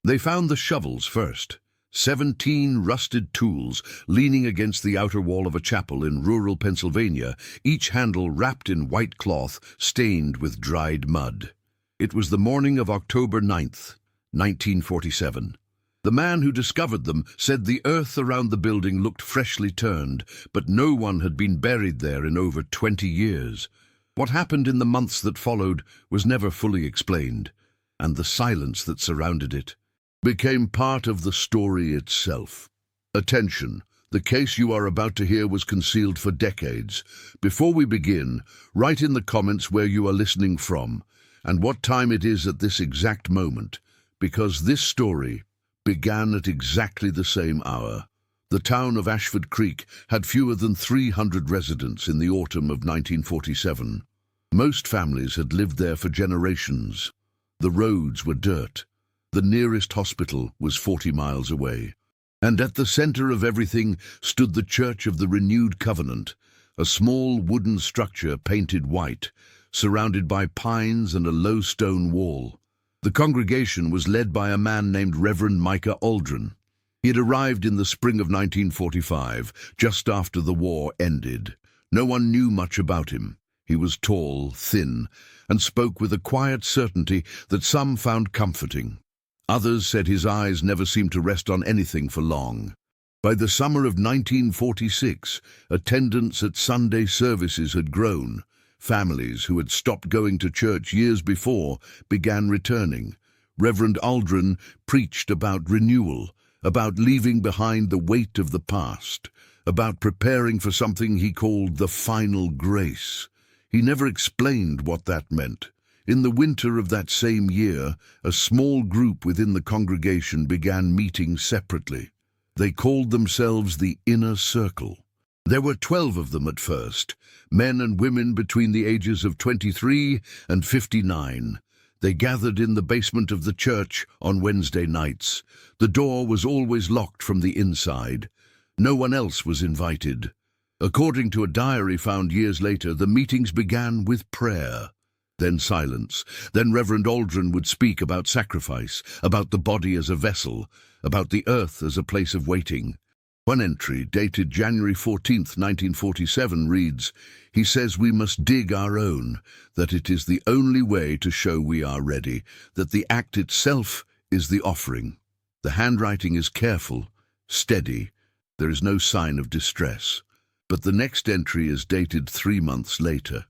They found the shovels first, 17 rusted tools leaning against the outer wall of a chapel in rural Pennsylvania, each handle wrapped in white cloth stained with dried mud. It was the morning of October 9th, 1947. The man who discovered them said the earth around the building looked freshly turned, but no one had been buried there in over 20 years. What happened in the months that followed was never fully explained, and the silence that surrounded it became part of the story itself. Attention! The case you are about to hear was concealed for decades. Before we begin, write in the comments where you are listening from and what time it is at this exact moment, because this story began at exactly the same hour. The town of Ashford Creek had fewer than 300 residents in the autumn of 1947. Most families had lived there for generations. The roads were dirt. The nearest hospital was 40 miles away. And at the center of everything stood the Church of the Renewed Covenant, a small wooden structure painted white, surrounded by pines and a low stone wall. The congregation was led by a man named Reverend Micah Aldrin. He had arrived in the spring of 1945, just after the war ended. No one knew much about him. He was tall, thin, and spoke with a quiet certainty that some found comforting. Others said his eyes never seemed to rest on anything for long. By the summer of 1946, attendance at Sunday services had grown. Families who had stopped going to church years before began returning. Reverend Aldrin preached about renewal, about leaving behind the weight of the past, about preparing for something he called the final grace. He never explained what that meant. In the winter of that same year, a small group within the congregation began meeting separately. They called themselves the Inner Circle. There were 12 of them at first, men and women between the ages of 23 and 59. They gathered in the basement of the church on Wednesday nights. The door was always locked from the inside. No one else was invited. According to a diary found years later, the meetings began with prayer, then silence. Then Reverend Aldrin would speak about sacrifice, about the body as a vessel, about the earth as a place of waiting. One entry, dated January 14, 1947, reads, "He says we must dig our own, that it is the only way to show we are ready, that the act itself is the offering. The handwriting is careful, steady. There is no sign of distress." But the next entry is dated 3 months later.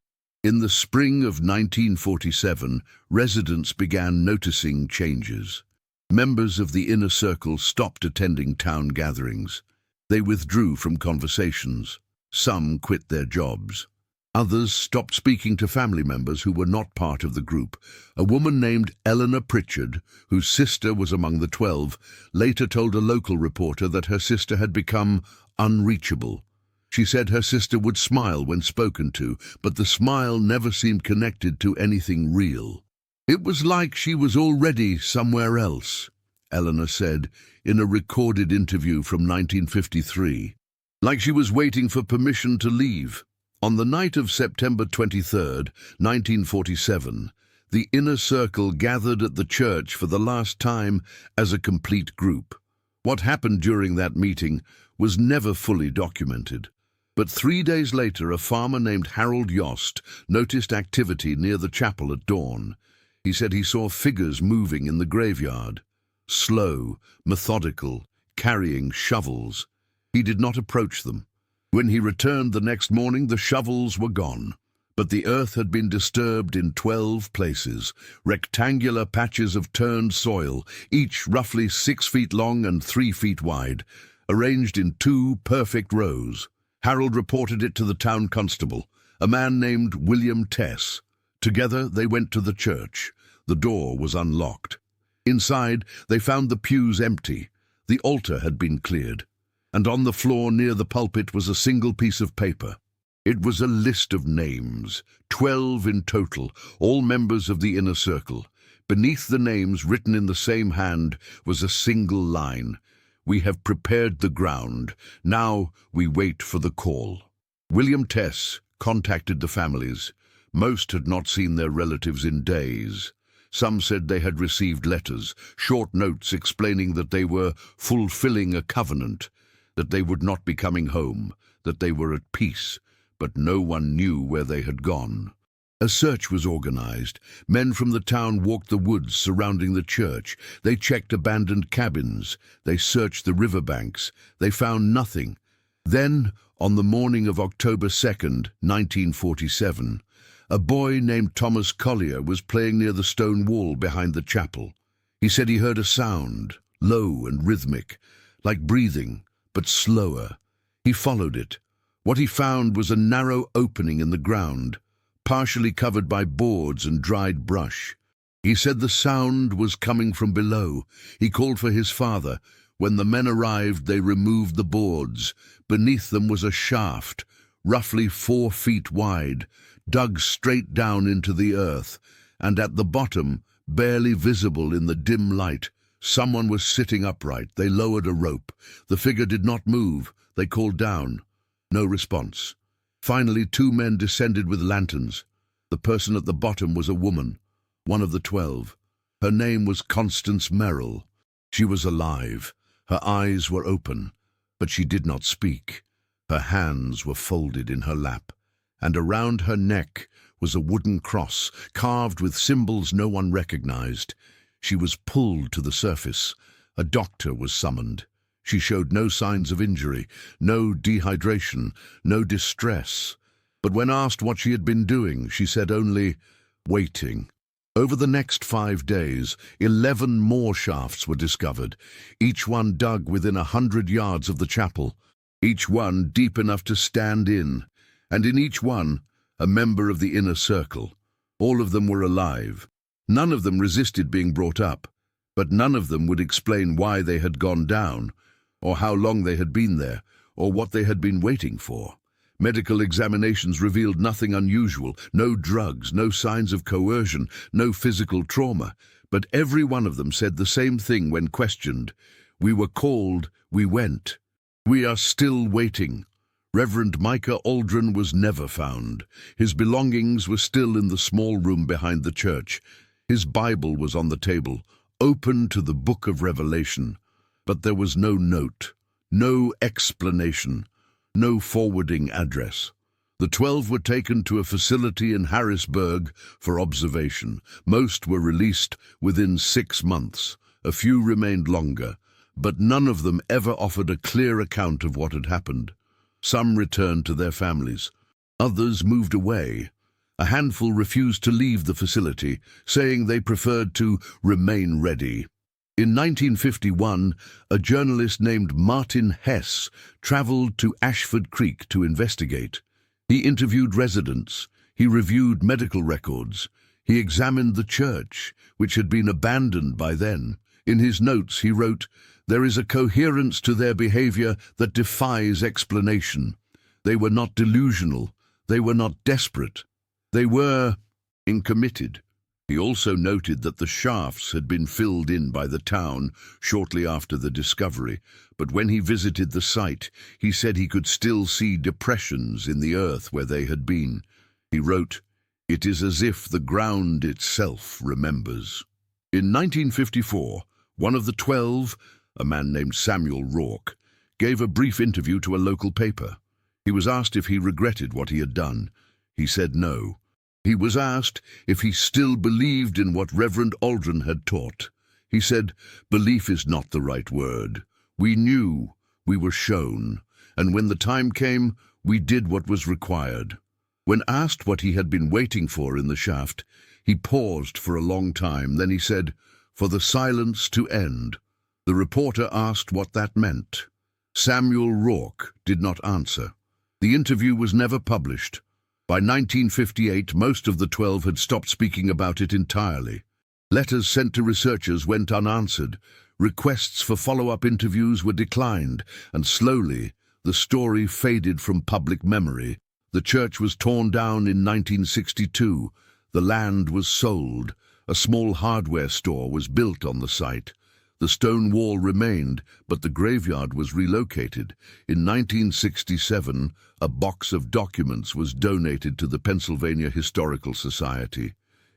In the spring of 1947, residents began noticing changes. Members of the Inner Circle stopped attending town gatherings. They withdrew from conversations. Some quit their jobs. Others stopped speaking to family members who were not part of the group. A woman named Eleanor Pritchard, whose sister was among the 12, later told a local reporter that her sister had become unreachable. She said her sister would smile when spoken to, but the smile never seemed connected to anything real. "It was like she was already somewhere else," Eleanor said in a recorded interview from 1953. "Like she was waiting for permission to leave." On the night of September 23, 1947, the Inner Circle gathered at the church for the last time as a complete group. What happened during that meeting was never fully documented. But 3 days later, a farmer named Harold Yost noticed activity near the chapel at dawn. He said he saw figures moving in the graveyard, slow, methodical, carrying shovels. He did not approach them. When he returned the next morning, the shovels were gone. But the earth had been disturbed in 12 places, rectangular patches of turned soil, each roughly 6 feet long and 3 feet wide, arranged in 2 perfect rows. Harold reported it to the town constable, a man named William Tess. Together they went to the church. The door was unlocked. Inside, they found the pews empty. The altar had been cleared, and on the floor near the pulpit was a single piece of paper. It was a list of names, 12 in total, all members of the Inner Circle. Beneath the names, written in the same hand, was a single line: "We have prepared the ground. Now we wait for the call." William Tess contacted the families. Most had not seen their relatives in days. Some said they had received letters, short notes explaining that they were fulfilling a covenant, that they would not be coming home, that they were at peace, but no one knew where they had gone. A search was organized. Men from the town walked the woods surrounding the church. They checked abandoned cabins. They searched the riverbanks. They found nothing. Then, on the morning of October 2nd, 1947, a boy named Thomas Collier was playing near the stone wall behind the chapel. He said he heard a sound, low and rhythmic, like breathing, but slower. He followed it. What he found was a narrow opening in the ground, partially covered by boards and dried brush. He said the sound was coming from below. He called for his father. When the men arrived, they removed the boards. Beneath them was a shaft, roughly 4 feet wide, dug straight down into the earth, and at the bottom, barely visible in the dim light, someone was sitting upright. They lowered a rope. The figure did not move. They called down. No response. Finally, 2 men descended with lanterns. The person at the bottom was a woman, one of the 12. Her name was Constance Merrill. She was alive. Her eyes were open, but she did not speak. Her hands were folded in her lap, and around her neck was a wooden cross, carved with symbols no one recognized. She was pulled to the surface. A doctor was summoned. She showed no signs of injury, no dehydration, no distress. But when asked what she had been doing, she said only, waiting. Over the next 5 days, 11 more shafts were discovered, each one dug within 100 yards of the chapel, each one deep enough to stand in, and in each one, a member of the inner circle. All of them were alive. None of them resisted being brought up, but none of them would explain why they had gone down, or how long they had been there, or what they had been waiting for. Medical examinations revealed nothing unusual, no drugs, no signs of coercion, no physical trauma, but every one of them said the same thing when questioned. We were called, we went. We are still waiting. Reverend Micah Aldrin was never found. His belongings were still in the small room behind the church. His Bible was on the table, open to the book of Revelation. But there was no note, no explanation, no forwarding address. The 12 were taken to a facility in Harrisburg for observation. Most were released within 6 months. A few remained longer, but none of them ever offered a clear account of what had happened. Some returned to their families. Others moved away. A handful refused to leave the facility, saying they preferred to remain ready. In 1951, a journalist named Martin Hess traveled to Ashford Creek to investigate. He interviewed residents. He reviewed medical records. He examined the church, which had been abandoned by then. In his notes, he wrote, "There is a coherence to their behavior that defies explanation. They were not delusional. They were not desperate. They were uncommitted." He also noted that the shafts had been filled in by the town shortly after the discovery, but when he visited the site, he said he could still see depressions in the earth where they had been. He wrote, "It is as if the ground itself remembers." In 1954, one of the 12, a man named Samuel Rourke, gave a brief interview to a local paper. He was asked if he regretted what he had done. He said no. He was asked if he still believed in what Reverend Aldrin had taught. He said, "Belief is not the right word. We knew, we were shown, and when the time came, we did what was required." When asked what he had been waiting for in the shaft, he paused for a long time. Then he said, "For the silence to end." The reporter asked what that meant. Samuel Rourke did not answer. The interview was never published. By 1958, most of the 12 had stopped speaking about it entirely. Letters sent to researchers went unanswered. Requests for follow-up interviews were declined, and slowly, the story faded from public memory. The church was torn down in 1962. The land was sold. A small hardware store was built on the site. The stone wall remained, but the graveyard was relocated. In 1967, a box of documents was donated to the Pennsylvania Historical Society.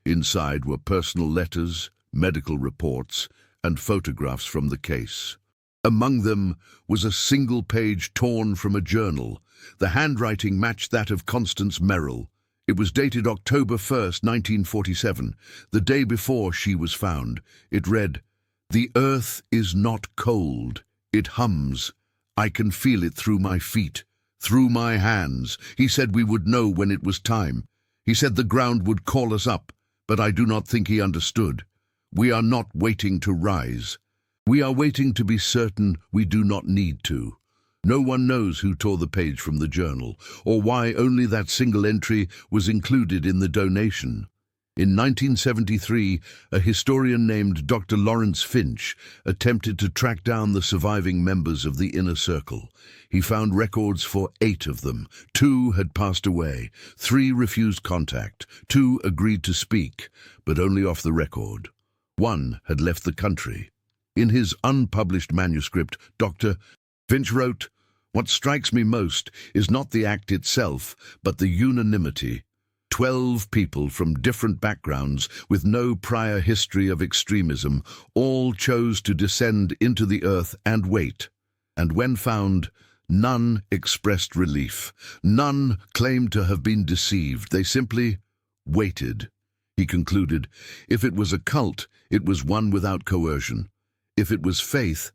Inside were personal letters, medical reports, and photographs from the case. Among them was a single page torn from a journal. The handwriting matched that of Constance Merrill. It was dated October 1st, 1947, the day before she was found. It read, "The earth is not cold. It hums. I can feel it through my feet, through my hands. He said we would know when it was time. He said the ground would call us up, but I do not think he understood. We are not waiting to rise. We are waiting to be certain we do not need to." No one knows who tore the page from the journal, or why only that single entry was included in the donation. In 1973, a historian named Dr. Lawrence Finch attempted to track down the surviving members of the Inner Circle. He found records for 8 of them. 2 had passed away, 3 refused contact, 2 agreed to speak, but only off the record. 1 had left the country. In his unpublished manuscript, Dr. Finch wrote, "What strikes me most is not the act itself, but the unanimity. 12 people from different backgrounds with no prior history of extremism all chose to descend into the earth and wait. And when found, none expressed relief. None claimed to have been deceived. They simply waited." He concluded, if it was a cult, it was one without coercion. If it was faith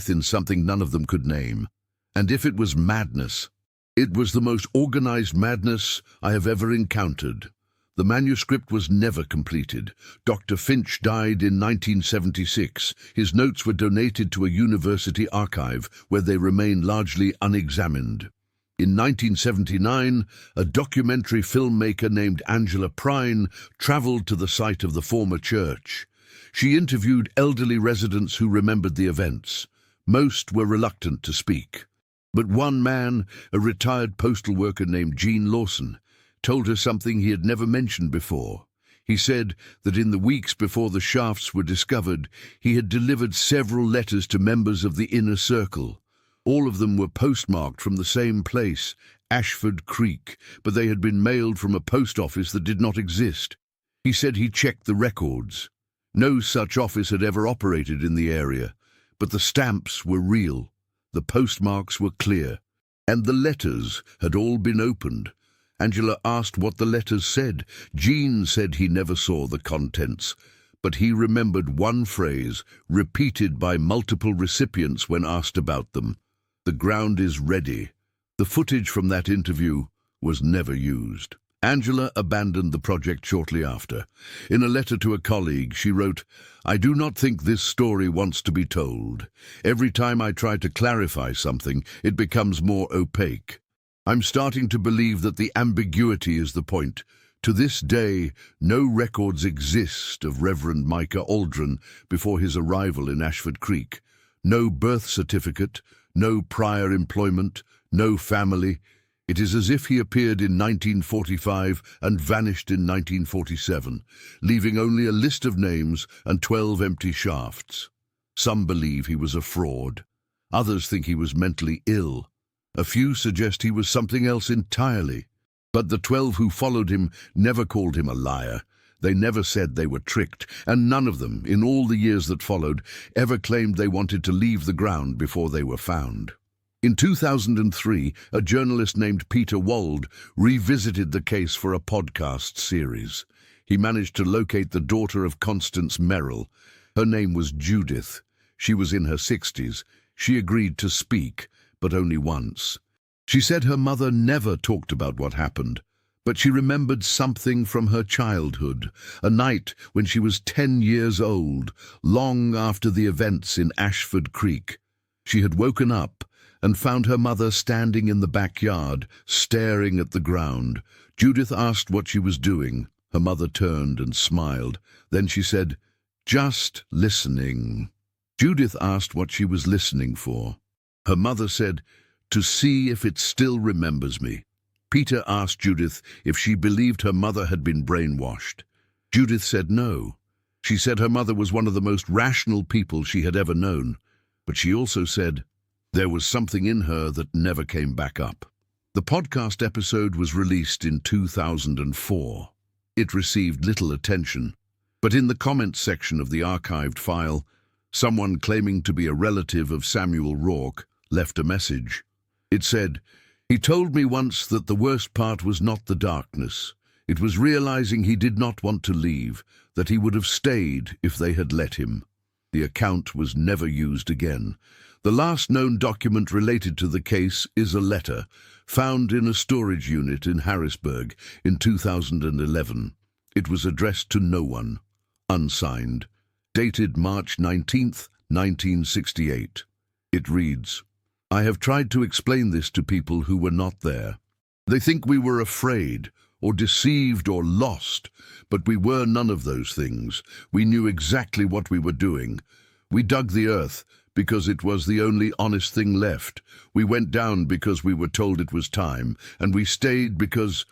in something none of them could name. And if it was madness, it was the most organized madness I have ever encountered. The manuscript was never completed. Dr. Finch died in 1976. His notes were donated to a university archive, where they remain largely unexamined. In 1979, a documentary filmmaker named Angela Prine traveled to the site of the former church. She interviewed elderly residents who remembered the events. Most were reluctant to speak. But one man, a retired postal worker named Gene Lawson, told her something he had never mentioned before. He said that in the weeks before the shafts were discovered, he had delivered several letters to members of the Inner Circle. All of them were postmarked from the same place, Ashford Creek, but they had been mailed from a post office that did not exist. He said he checked the records. No such office had ever operated in the area, but the stamps were real, the postmarks were clear, and the letters had all been opened. Angela asked what the letters said. Gene said he never saw the contents, but he remembered one phrase, repeated by multiple recipients when asked about them. "The ground is ready." The footage from that interview was never used. Angela abandoned the project shortly after. In a letter to a colleague, she wrote, "I do not think this story wants to be told. Every time I try to clarify something, it becomes more opaque. I'm starting to believe that the ambiguity is the point. To this day, no records exist of Reverend Micah Aldrin before his arrival in Ashford Creek. No birth certificate, no prior employment, no family. It is as if he appeared in 1945 and vanished in 1947, leaving only a list of names and 12 empty shafts. Some believe he was a fraud. Others think he was mentally ill. A few suggest he was something else entirely. But the 12 who followed him never called him a liar. They never said they were tricked, and none of them, in all the years that followed, ever claimed they wanted to leave the ground before they were found. In 2003, a journalist named Peter Wald revisited the case for a podcast series. He managed to locate the daughter of Constance Merrill. Her name was Judith. She was in her 60s. She agreed to speak, but only once. She said her mother never talked about what happened, but she remembered something from her childhood, a night when she was 10 years old, long after the events in Ashford Creek. She had woken up and found her mother standing in the backyard, staring at the ground. Judith asked what she was doing. Her mother turned and smiled. Then she said, "Just listening." Judith asked what she was listening for. Her mother said, "To see if it still remembers me." Peter asked Judith if she believed her mother had been brainwashed. Judith said no. She said her mother was one of the most rational people she had ever known, but she also said there was something in her that never came back up. The podcast episode was released in 2004. It received little attention. But in the comments section of the archived file, someone claiming to be a relative of Samuel Rourke left a message. It said, "He told me once that the worst part was not the darkness. It was realizing he did not want to leave, that he would have stayed if they had let him." The account was never used again. The last known document related to the case is a letter found in a storage unit in Harrisburg in 2011. It was addressed to no one, unsigned, dated March 19th, 1968. It reads, "I have tried to explain this to people who were not there. They think we were afraid, or deceived, or lost, but we were none of those things. We knew exactly what we were doing. We dug the earth because it was the only honest thing left. We went down because we were told it was time, and we stayed because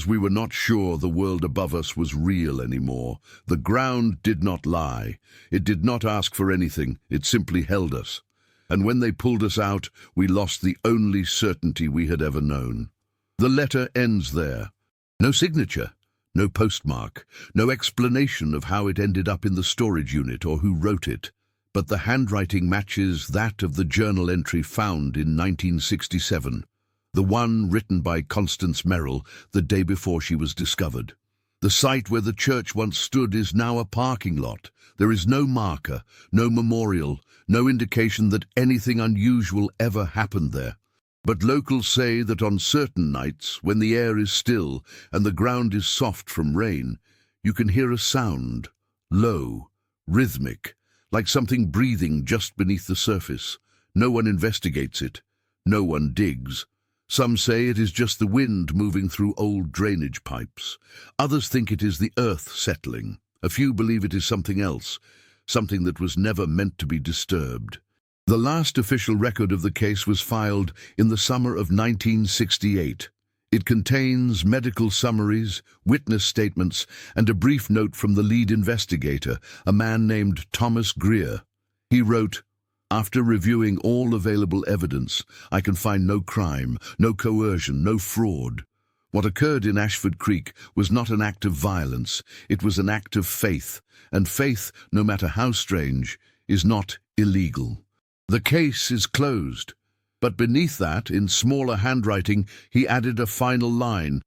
we were not sure the world above us was real anymore. The ground did not lie. It did not ask for anything. It simply held us. And when they pulled us out, we lost the only certainty we had ever known." The letter ends there. No signature, no postmark, no explanation of how it ended up in the storage unit or who wrote it. But the handwriting matches that of the journal entry found in 1967, the one written by Constance Merrill the day before she was discovered. The site where the church once stood is now a parking lot. There is no marker, no memorial, no indication that anything unusual ever happened there. But locals say that on certain nights, when the air is still and the ground is soft from rain, you can hear a sound, low, rhythmic, like something breathing just beneath the surface. No one investigates it. No one digs. Some say it is just the wind moving through old drainage pipes. Others think it is the earth settling. A few believe it is something else, something that was never meant to be disturbed. The last official record of the case was filed in the summer of 1968. It contains medical summaries, witness statements, and a brief note from the lead investigator, a man named Thomas Greer. He wrote, "After reviewing all available evidence, I can find no crime, no coercion, no fraud. What occurred in Ashford Creek was not an act of violence, it was an act of faith, and faith, no matter how strange, is not illegal. The case is closed." But beneath that, in smaller handwriting, he added a final line,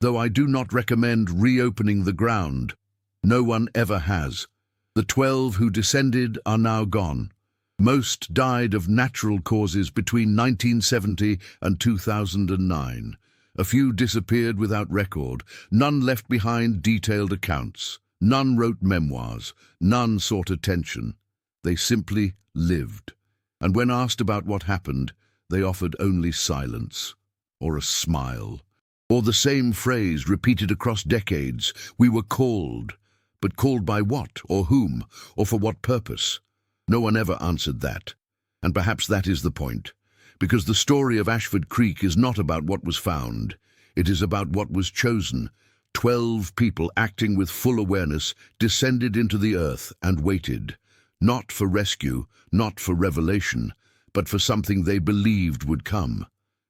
"Though I do not recommend reopening the ground. No one ever has. The 12 who descended are now gone. Most died of natural causes between 1970 and 2009. A few disappeared without record. None left behind detailed accounts. None wrote memoirs. None sought attention. They simply lived. And when asked about what happened, they offered only silence, or a smile, or the same phrase repeated across decades, 'We were called.' But called by what, or whom, or for what purpose? No one ever answered that. And perhaps that is the point. Because the story of Ashford Creek is not about what was found. It is about what was chosen. 12 people acting with full awareness descended into the earth and waited. Not for rescue, not for revelation, but for something they believed would come.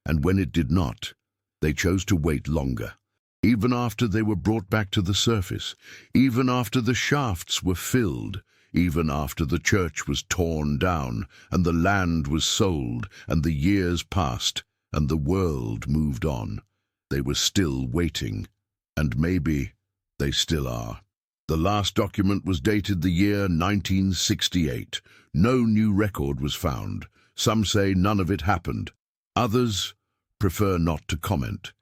And when it did not, they chose to wait longer. Even after they were brought back to the surface, even after the shafts were filled, even after the church was torn down, and the land was sold, and the years passed, and the world moved on, they were still waiting. And maybe they still are. The last document was dated the year 1968. No new record was found. Some say none of it happened. Others prefer not to comment.